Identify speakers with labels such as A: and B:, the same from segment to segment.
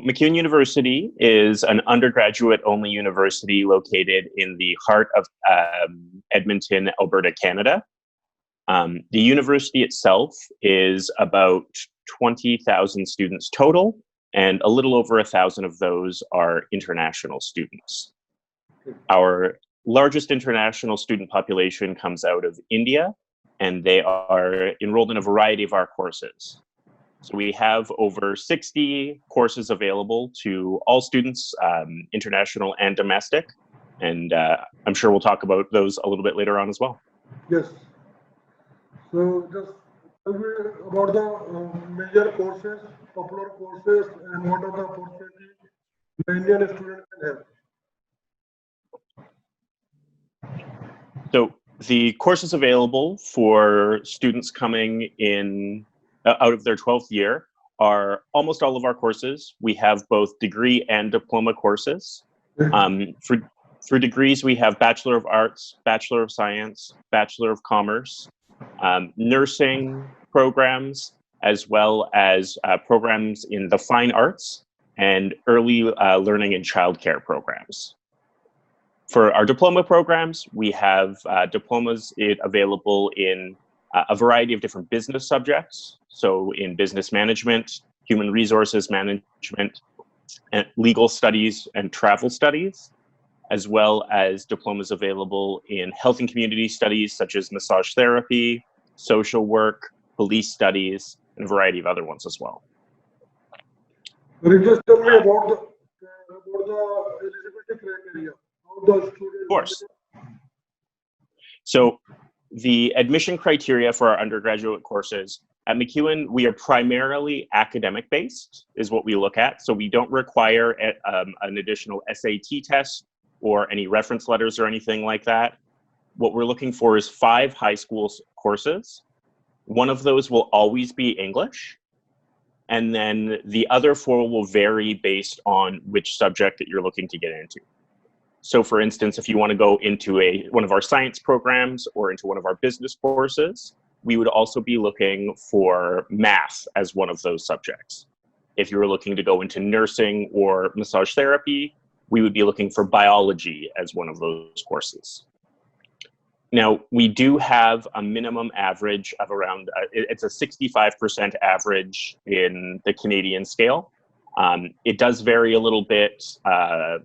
A: MacEwan University is an undergraduate-only university located in the heart of Edmonton, Alberta, Canada. The university itself is about 20,000 students total, and a little over 1,000 of those are international students. Our largest international student population comes out of India, and they are enrolled in a variety of our courses. So we have over 60 courses available to all students, international and domestic, and I'm sure we'll talk about those a little bit later on as well.
B: Yes. So just tell me about the major courses, popular courses, and what are the opportunities the Indian student can have.
A: So the courses available for students coming in out of their 12th year are almost all of our courses. We have both degree and diploma courses. For degrees, we have Bachelor of Arts, Bachelor of Science, Bachelor of Commerce, nursing programs, as well as programs in the fine arts and early learning and childcare programs. For our diploma programs, we have diplomas available in a variety of different business subjects. So in business management, human resources management, and legal studies and travel studies, as well as diplomas available in health and community studies, such as massage therapy, social work, police studies, and a variety of other ones as well.
B: Can you just tell me about the eligibility criteria? How the students.
A: Of course. So the admission criteria for our undergraduate courses at MacEwan, we are primarily academic based, is what we look at. So we don't require an additional SAT test or any reference letters or anything like that. What we're looking for is 5 high school courses. One of those will always be English. And then the other 4 will vary based on which subject that you're looking to get into. So for instance, if you want to go into one of our science programs or into one of our business courses, we would also be looking for math as one of those subjects. If you were looking to go into nursing or massage therapy, we would be looking for biology as one of those courses. Now, we do have a minimum average of around, it's a 65% average in the Canadian scale. It does vary a little bit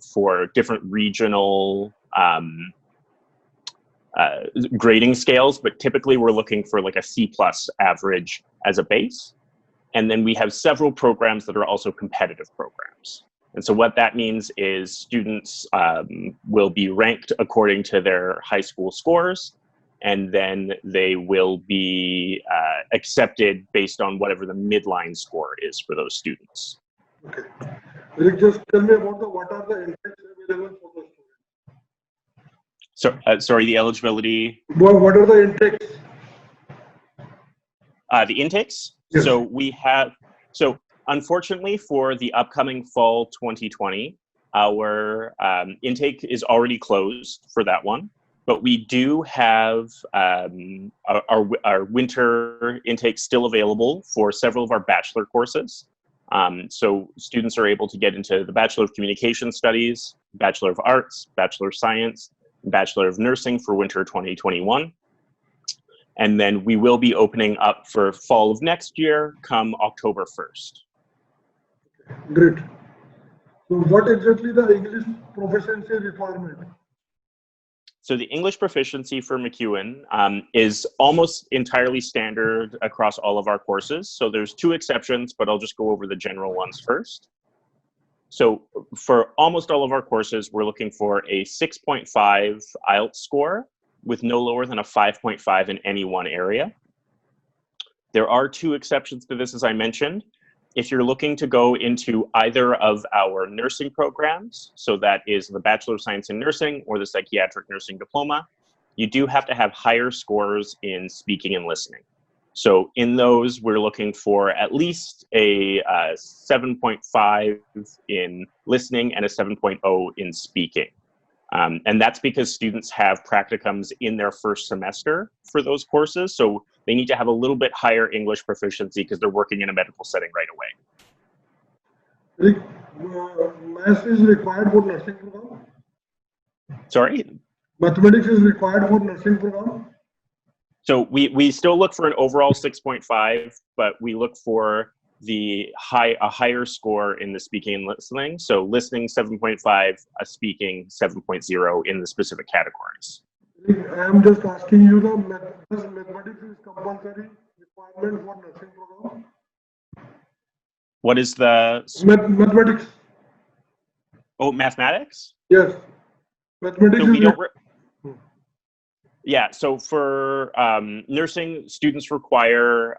A: for different regional grading scales, but typically we're looking for like a C+ average as a base. And then we have several programs that are also competitive programs. And so what that means is students will be ranked according to their high school scores, and then they will be accepted based on whatever the midline score is for those students.
B: Okay. Will you just tell me about what are the intakes available for the students?
A: So, sorry, the eligibility.
B: What are the intakes?
A: The intakes.
B: Yes.
A: So we have. So unfortunately, for the upcoming fall 2020, our intake is already closed for that one. But we do have our winter intake still available for several of our bachelor courses. So students are able to get into the Bachelor of Communication Studies, Bachelor of Arts, Bachelor of Science, Bachelor of Nursing for winter 2021. And then we will be opening up for fall of next year come October 1st.
B: Great. So what exactly the English proficiency requirement?
A: So the English proficiency for MacEwan is almost entirely standard across all of our courses. So there's 2 exceptions, but I'll just go over the general ones first. So for almost all of our courses, we're looking for a 6.5 IELTS score with no lower than a 5.5 in any one area. There are 2 exceptions to this, as I mentioned. If you're looking to go into either of our nursing programs, so that is the Bachelor of Science in Nursing or the Psychiatric Nursing Diploma, you do have to have higher scores in speaking and listening. So in those, we're looking for at least a 7.5 in listening and a 7.0 in speaking. And that's because students have practicums in their first semester for those courses. So they need to have a little bit higher English proficiency because they're working in a medical setting right away.
B: Maths is required for nursing program.
A: Sorry?
B: Mathematics is required for nursing program.
A: So we still look for an overall 6.5, but we look for a higher score in the speaking and listening. So listening 7.5, speaking 7.0 in the specific categories.
B: I am just asking you does mathematics is compulsory requirement for nursing program?
A: What is the
B: Mathematics?
A: Oh, mathematics?
B: Yes, mathematics
A: So we
B: is.
A: don't. Yeah, so for nursing, students require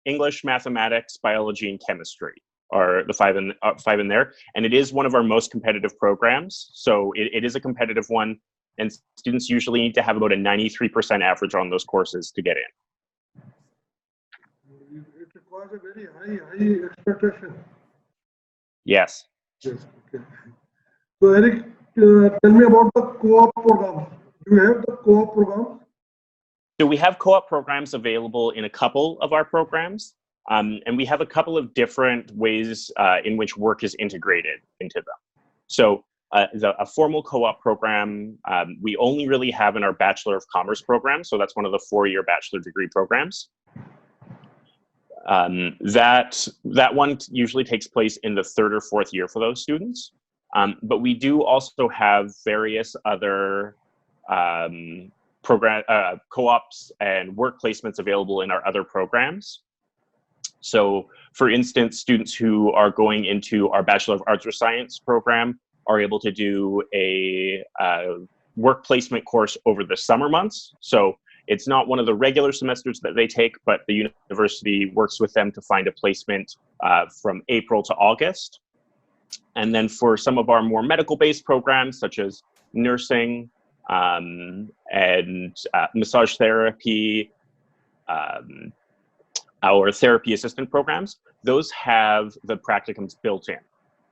A: English, mathematics, biology, and chemistry are the five in there. And it is one of our most competitive programs. So it is a competitive one, and students usually need to have about a 93% average on those courses to get in.
B: It requires a very high expectation.
A: Yes.
B: Yes. Okay. So Eric, tell me about the co-op programs. Do you have the co-op programs?
A: So we have co-op programs available in a couple of our programs, and we have a couple of different ways in which work is integrated into them. So a formal co-op program we only really have in our Bachelor of Commerce program. So that's one of the 4-year bachelor degree programs. That one usually takes place in the 3rd or 4th year for those students. But we do also have various other co-ops and work placements available in our other programs. So for instance, students who are going into our Bachelor of Arts or Science program are able to do a work placement course over the summer months. So it's not one of the regular semesters that they take, but the university works with them to find a placement from April to August. And then for some of our more medical-based programs, such as nursing and massage therapy, our therapy assistant programs, those have the practicums built in.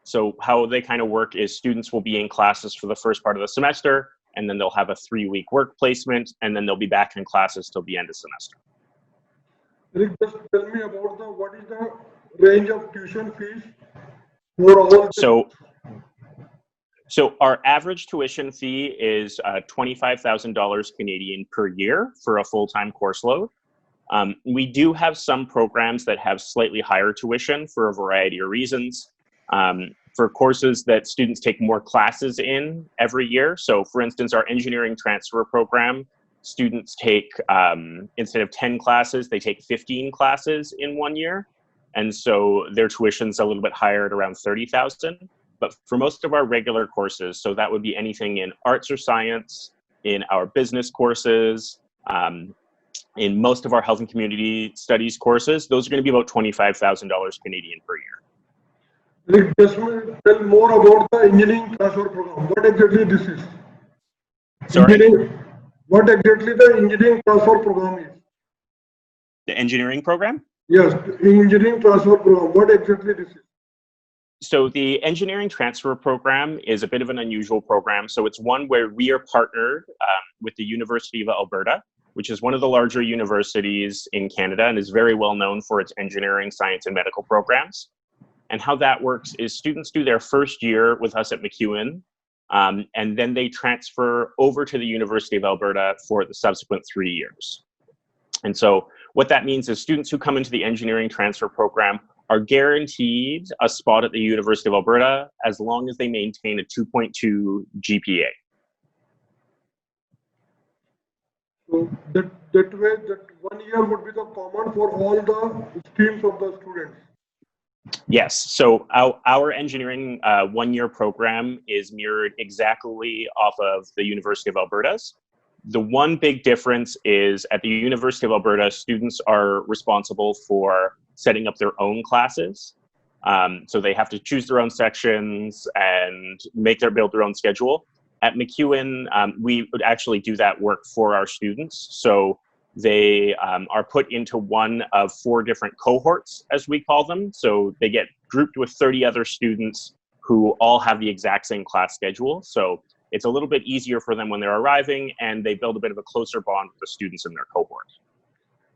A: So how they kind of work is students will be in classes for the first part of the semester, and then they'll have a 3-week work placement, and then they'll be back in classes till the end of semester.
B: Rick, just tell me about what is the range of tuition fees for all.
A: So our average tuition fee is $25,000 Canadian per year for a full-time course load. We do have some programs that have slightly higher tuition for a variety of reasons. For courses that students take more classes in every year. So for instance, our engineering transfer program, students take, instead of 10 classes, they take 15 classes in 1 year. And so their tuition's a little bit higher at around $30,000. But for most of our regular courses, so that would be anything in arts or science, in our business courses, in most of our health and community studies courses, those are going to be about $25,000 Canadian per year.
B: Rick, just tell more about the engineering transfer program. What exactly this is?
A: Sorry?
B: What exactly the engineering transfer program is?
A: The engineering program?
B: Yes, engineering transfer program. What exactly this is?
A: So the engineering transfer program is a bit of an unusual program. So it's one where we are partnered with the University of Alberta, which is one of the larger universities in Canada and is very well known for its engineering, science, and medical programs. And how that works is students do their first year with us at MacEwan, and then they transfer over to the University of Alberta for the subsequent 3 years. And so what that means is students who come into the engineering transfer program are guaranteed a spot at the University of Alberta as long as they maintain a 2.2 GPA.
B: So that way, that 1 year would be the common for all the streams of the students.
A: Yes, so our engineering 1-year program is mirrored exactly off of the University of Alberta's. The one big difference is at the University of Alberta, students are responsible for setting up their own classes. So they have to choose their own sections and build their own schedule. At MacEwan, we would actually do that work for our students. So they are put into one of 4 different cohorts, as we call them. So they get grouped with 30 other students who all have the exact same class schedule. So it's a little bit easier for them when they're arriving, and they build a bit of a closer bond with the students in their cohort.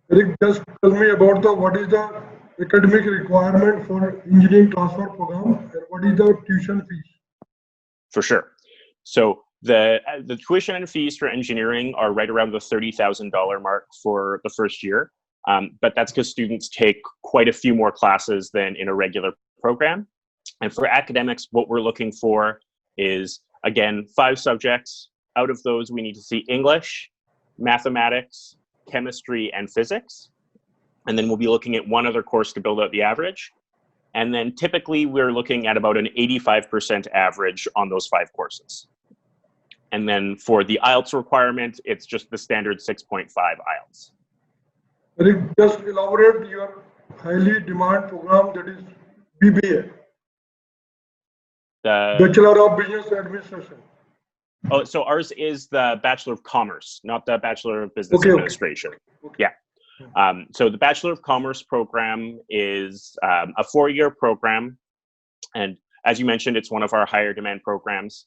B: Rick, just tell me about what is the academic requirement for engineering transfer program and what is the tuition fees?
A: For sure. So the tuition and fees for engineering are right around the $30,000 mark for the first year. But that's because students take quite a few more classes than in a regular program. And for academics, what we're looking for is, again, 5 subjects. Out of those, we need to see English, mathematics, chemistry, and physics. And then we'll be looking at one other course to build out the average. And then typically we're looking at about an 85% average on those 5 courses. And then for the IELTS requirement, it's just the standard 6.5 IELTS.
B: Eric, just elaborate your highly demand program, that is BBA, Bachelor of Business Administration.
A: Oh, so ours is the Bachelor of Commerce, not the Bachelor of Business Administration.
B: Okay.
A: Yeah. So the Bachelor of Commerce program is a 4-year program. And as you mentioned, it's one of our higher demand programs.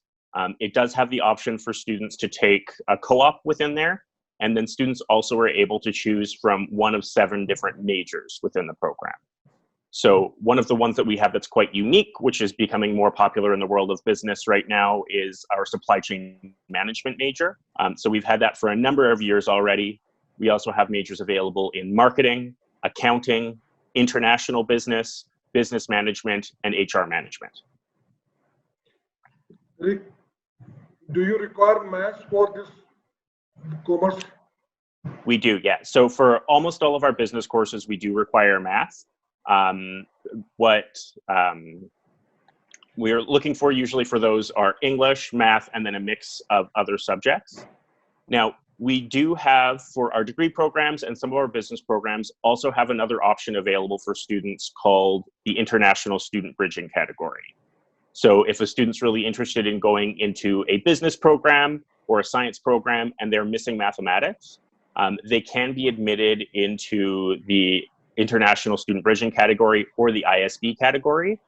A: It does have the option for students to take a co-op within there. And then students also are able to choose from one of 7 different majors within the program. So one of the ones that we have that's quite unique, which is becoming more popular in the world of business right now, is our supply chain management major. So we've had that for a number of years already. We also have majors available in marketing, accounting, international business, business management, and HR management.
B: Rick, do you require maths for this commerce?
A: We do, yeah. So for almost all of our business courses, we do require math. What we're looking for usually for those are English, math, and then a mix of other subjects. Now, we do have, for our degree programs and some of our business programs, also have another option available for students called the International Student Bridging category. So if a student's really interested in going into a business program or a science program and they're missing mathematics, they can be admitted into the International Student Bridging category or the ISB category.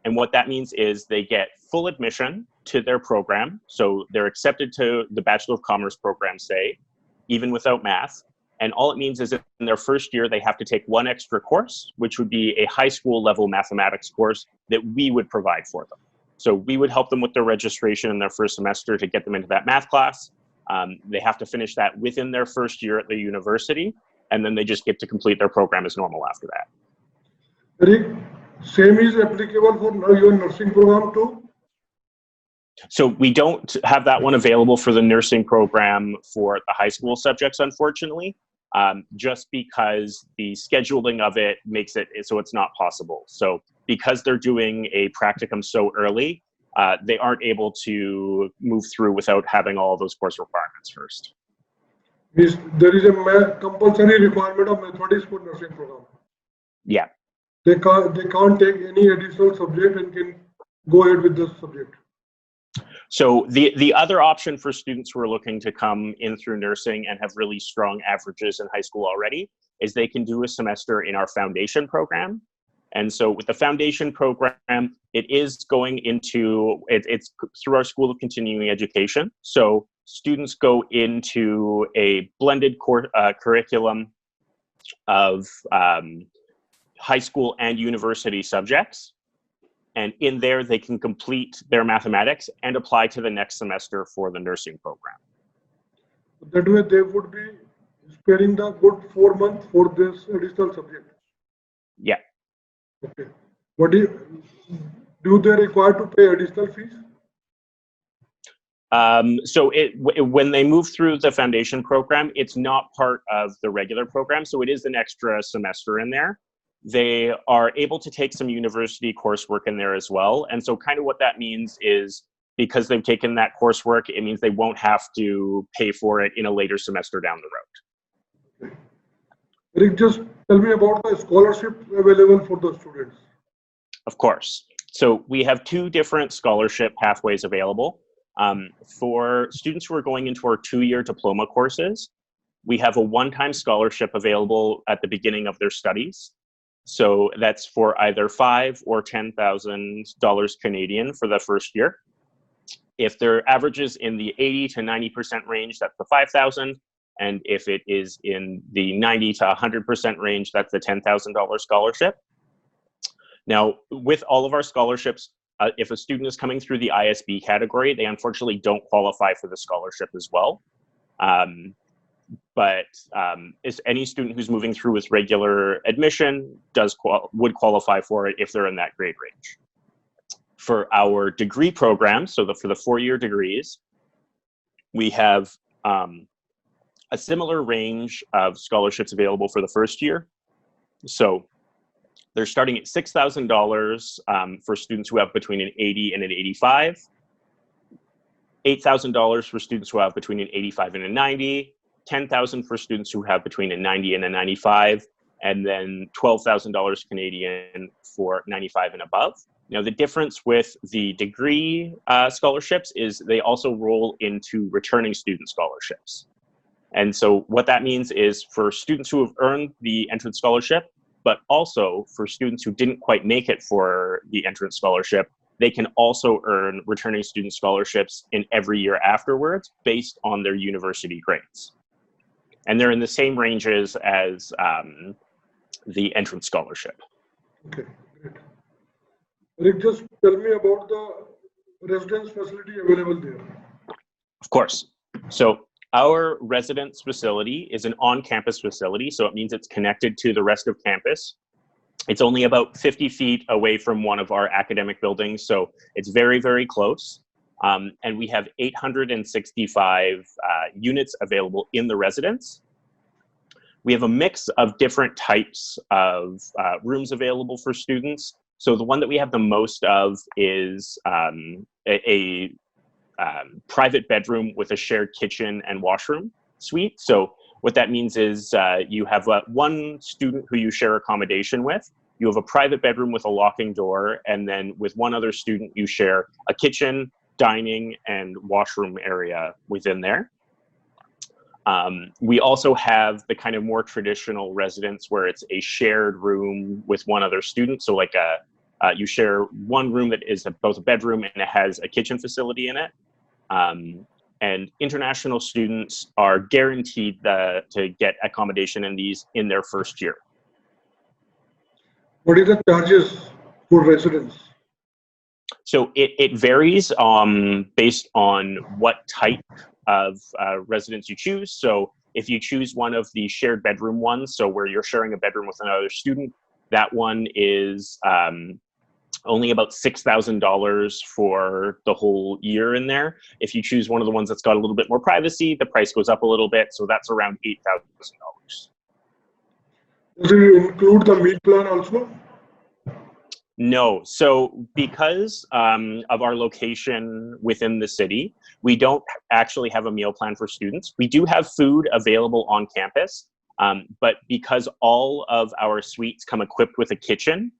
A: And what that means is they get full admission to their program. So they're accepted to the Bachelor of Commerce program, say, even without math. And all it means is in their first year, they have to take one extra course, which would be a high school level mathematics course that we would provide for them. So we would help them with their registration in their first semester to get them into that math class. They have to finish that within their first year at the university, and then they just get to complete their program as normal after that.
B: Rick, same is applicable for your nursing program too?
A: So we don't have that one available for the nursing program for the high school subjects, unfortunately, just because the scheduling of it makes it so it's not possible. So because they're doing a practicum so early, they aren't able to move through without having all of those course requirements first.
B: There is a compulsory requirement of mathematics for nursing program.
A: Yeah.
B: They can't take any additional subject and can go ahead with this subject.
A: So the other option for students who are looking to come in through nursing and have really strong averages in high school already is they can do a semester in our foundation program. And so with the foundation program, it is going into, it's through our School of Continuing Education. So students go into a blended curriculum of high school and university subjects. And in there, they can complete their mathematics and apply to the next semester for the nursing program.
B: That way, they would be sparing the good 4 months for this additional subject.
A: Yeah.
B: Okay. What do they require to pay additional fees?
A: So when they move through the foundation program, it's not part of the regular program. So it is an extra semester in there. They are able to take some university coursework in there as well. And so kind of what that means is because they've taken that coursework, it means they won't have to pay for it in a later semester down the road.
B: Okay. Rick, just tell me about the scholarship available for the students.
A: Of course. So we have 2 different scholarship pathways available. For students who are going into our 2-year diploma courses, we have a one-time scholarship available at the beginning of their studies. So that's for either $5,000 or $10,000 Canadian for the first year. If their average is in the 80 to 90% range, that's the $5,000. And if it is in the 90 to 100% range, that's the $10,000 scholarship. Now, with all of our scholarships, if a student is coming through the ISB category, they unfortunately don't qualify for the scholarship as well. But is any student who's moving through with regular admission would qualify for it if they're in that grade range. For our degree program, so for the 4-year degrees, we have a similar range of scholarships available for the first year. So they're starting at $6,000 for students who have between an 80 and an 85, $8,000 for students who have between an 85 and a 90, $10,000 for students who have between a 90 and a 95, and then $12,000 Canadian for 95 and above. Now, the difference with the degree scholarships is they also roll into returning student scholarships. And so what that means is for students who have earned the entrance scholarship, but also for students who didn't quite make it for the entrance scholarship, they can also earn returning student scholarships in every year afterwards based on their university grades. And they're in the same ranges as the entrance scholarship.
B: Okay, great. Rick, just tell me about the residence facility available there.
A: Of course. So our residence facility is an on-campus facility, so it means it's connected to the rest of campus. It's only about 50 feet away from one of our academic buildings, so it's very, very close. And we have 865 units available in the residence. We have a mix of different types of rooms available for students. So the one that we have the most of is a private bedroom with a shared kitchen and washroom suite. So what that means is you have one student who you share accommodation with. You have a private bedroom with a locking door, and then with one other student, you share a kitchen, dining, and washroom area within there. We also have the kind of more traditional residence where it's a shared room with one other student. So like you share one room that is both a bedroom and it has a kitchen facility in it. And international students are guaranteed to get accommodation in these in their first year.
B: What is the charges for residents?
A: So it varies based on what type of residence you choose. So if you choose one of the shared bedroom ones, so where you're sharing a bedroom with another student, that one is only about $6,000 for the whole year in there. If you choose one of the ones that's got a little bit more privacy, the price goes up a little bit. So that's around $8,000.
B: Does it include the meal plan also?
A: No. So because of our location within the city, we don't actually have a meal plan for students. We do have food available on campus, but because all of our suites come equipped with a kitchen,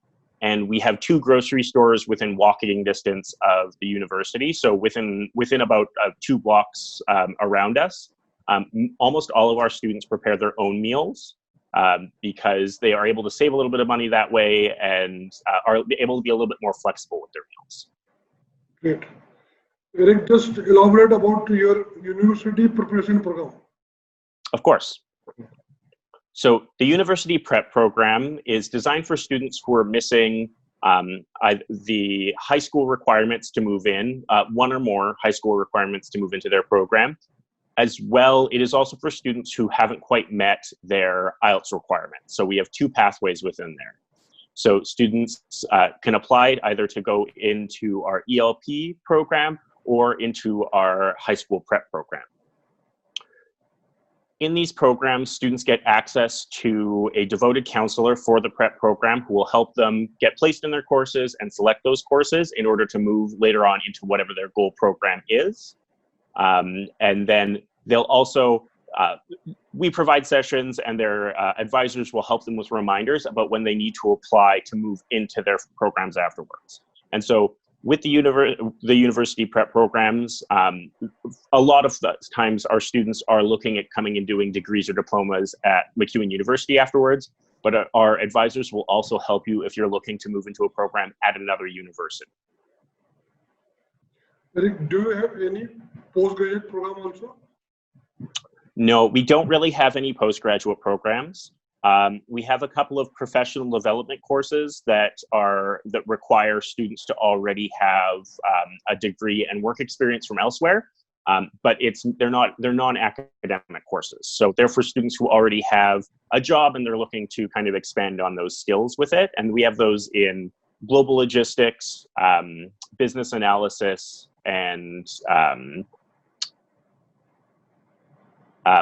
A: and we have 2 grocery stores within walking distance of the university, so within about 2 blocks around us, almost all of our students prepare their own meals. Because they are able to save a little bit of money that way and are able to be a little bit more flexible with their meals.
B: Great. Eric, just elaborate about your university preparation program.
A: Of course. So the university prep program is designed for students who are missing the high school requirements to move in, one or more high school requirements to move into their program. As well, it is also for students who haven't quite met their IELTS requirements. So we have 2 pathways within there. So students can apply either to go into our ELP program or into our high school prep program. In these programs, students get access to a devoted counselor for the prep program who will help them get placed in their courses and select those courses in order to move later on into whatever their goal program is. And then they'll also, we provide sessions and their advisors will help them with reminders about when they need to apply to move into their programs afterwards. And so with the university prep programs, a lot of the times our students are looking at coming and doing degrees or diplomas at MacEwan University afterwards, but our advisors will also help you if you're looking to move into a program at another university.
B: Eric, do you have any postgraduate program also?
A: No, we don't really have any postgraduate programs. We have a couple of professional development courses that require students to already have a degree and work experience from elsewhere, but they're non-academic courses. So they're for students who already have a job and they're looking to kind of expand on those skills with it. And we have those in global logistics, business analysis, and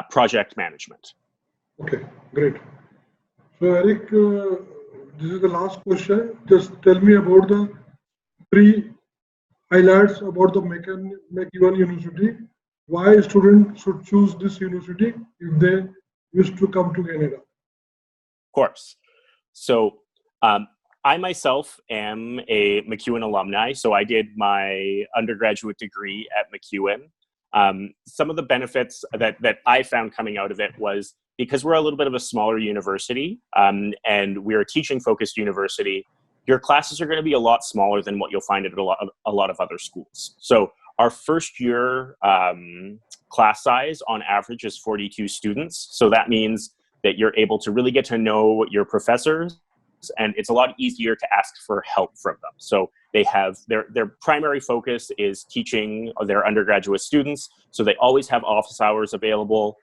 A: project management.
B: Okay, great. So Eric, this is the last question. Just tell me about the three highlights about the MacEwan University. Why students should choose this university if they wish to come to Canada?
A: Of course. So I myself am a MacEwan alumni. So I did my undergraduate degree at MacEwan. Some of the benefits that I found coming out of it was because we're a little bit of a smaller university and we're a teaching-focused university, your classes are going to be a lot smaller than what you'll find at a lot of other schools. So our first year class size on average is 42 students. So that means that you're able to really get to know your professors, and it's a lot easier to ask for help from them. So they have their primary focus is teaching their undergraduate students. So they always have office hours available.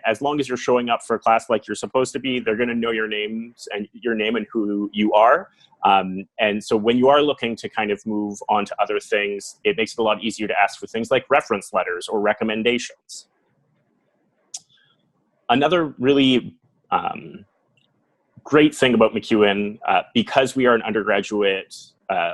A: As long as you're showing up for class like you're supposed to be, they're going to know your name and who you are. And so when you are looking to kind of move on to other things, it makes it a lot easier to ask for things like reference letters or recommendations. Another really great thing about MacEwan, because we are an undergraduate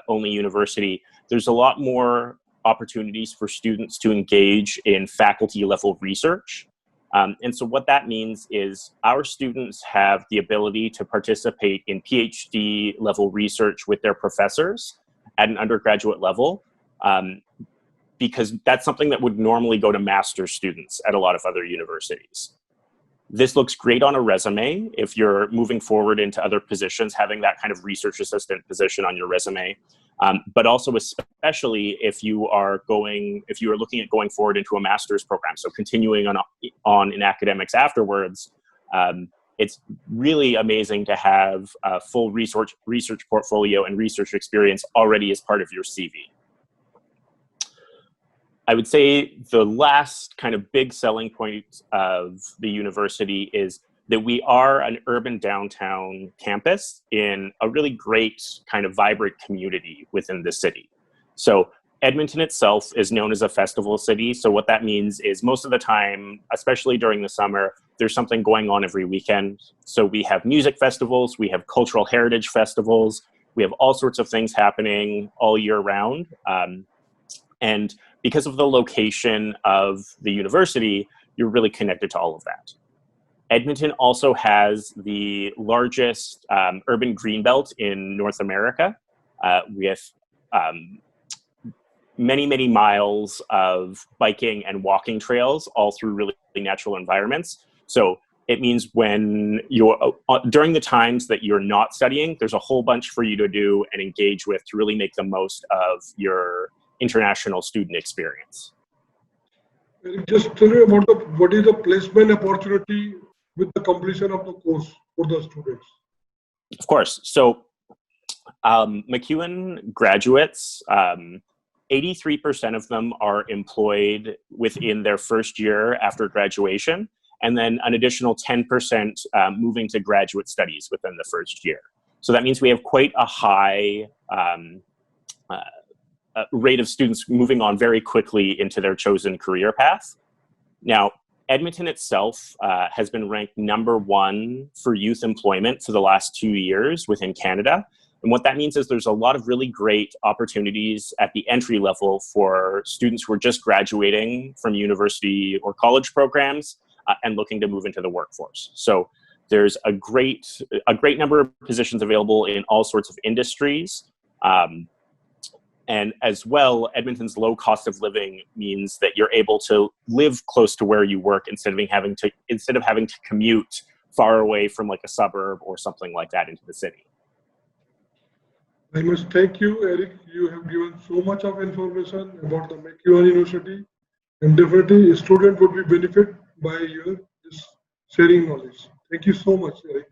A: only university, there's a lot more opportunities for students to engage in faculty level research. And so what that means is our students have the ability to participate in PhD level research with their professors at an undergraduate level, because that's something that would normally go to master's students at a lot of other universities. This looks great on a resume if you're moving forward into other positions, having that kind of research assistant position on your resume. But also especially if you are looking at going forward into a master's program, so continuing on in academics afterwards, it's really amazing to have a full research portfolio and research experience already as part of your CV. I would say the last kind of big selling point of the university is that we are an urban downtown campus in a really great kind of vibrant community within the city. So Edmonton itself is known as a festival city. So what that means is most of the time, especially during the summer, there's something going on every weekend. So we have music festivals, we have cultural heritage festivals, we have all sorts of things happening all year round. And because of the location of the university, you're really connected to all of that. Edmonton also has the largest urban greenbelt in North America with many, many miles of biking and walking trails all through really natural environments. So it means when you're, during the times that you're not studying, there's a whole bunch for you to do and engage with to really make the most of your international student experience.
B: Just tell me about what is the placement opportunity with the completion of the course for the students?
A: Of course. So MacEwan graduates, 83% of them are employed within their first year after graduation, and then an additional 10% moving to graduate studies within the first year. So that means we have quite a high rate of students moving on very quickly into their chosen career path. Now, Edmonton itself has been ranked #1 for youth employment for the last 2 years within Canada. And what that means is there's a lot of really great opportunities at the entry level for students who are just graduating from university or college programs and looking to move into the workforce. So there's a great number of positions available in all sorts of industries. And as well, Edmonton's low cost of living means that you're able to live close to where you work instead of having to commute far away from like a suburb or something like that into the city.
B: I must thank you, Eric. You have given so much of information about the MacEwan University, and definitely a student would be benefit by your sharing knowledge. Thank you so much, Eric.